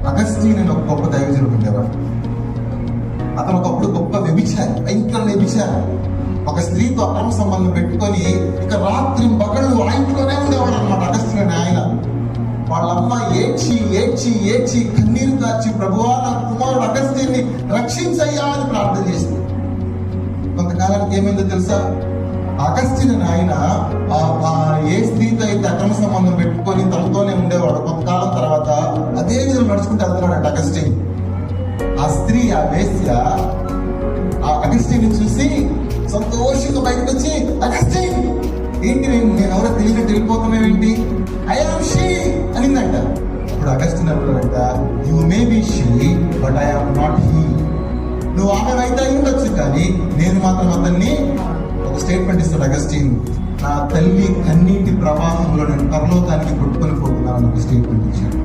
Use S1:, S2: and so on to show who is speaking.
S1: Augustine అని ఒక గొప్ప దైవజనుడు ఉండేవాడు. అతను ఒకప్పుడు గొప్ప వ్యభిచారి, భయంకర వ్యభిచారి. ఒక స్త్రీతో అక్రమ సంబంధం పెట్టుకొని ఇక రాత్రి పగళ్ళు ఆ ఇంట్లోనే ఉండేవాడు అనమాట అగస్టీన్ అనే ఆయన. వాళ్ళమ్మ ఏడ్చి ఏడ్చి ఏడ్చి కన్నీరు కార్చి, ప్రభువా నా కుమారుడు అగస్టీన్ని రక్షించయ్యా అని ప్రార్థన చేసింది. కొంతకాలానికి ఏమైందో తెలుసా? అగస్టీన్ అని ఆయన ఏ స్త్రీతో అయితే అక్రమ సంబంధం పెట్టుకొని తనతోనే ఉండేవాడు, కొంతకాలం తర్వాత అదే విధంగా నడుచుకుంటూ వెళ్తున్నాడు అగస్టీన్. ఆ స్త్రీ, ఆ వేశ్య ఆ అగస్టీన్ చూసి సంతోషంగా బయటకు వచ్చి, అగస్టీన్ ఏంటి నేను ఎవరో తెలియనట్టు వెళ్ళిపోతున్నావేంటి, ఐ ఆమ్ షీ అనిందంట. ఇప్పుడు అగస్టీన్ అంటాడంట, you may be she but I am not he. నువ్వు ఆమె అయితే అయి ఉండొచ్చు, కానీ నేను మాత్రం అతన్ని. ఒక స్టేట్మెంట్ ఇస్తాడు అగస్టీన్, నా తల్లి కన్నీటి ప్రవాహంలో నేను పరలోకానికి కొట్టుకొని పోతున్నాను ఒక స్టేట్మెంట్ ఇచ్చాడు.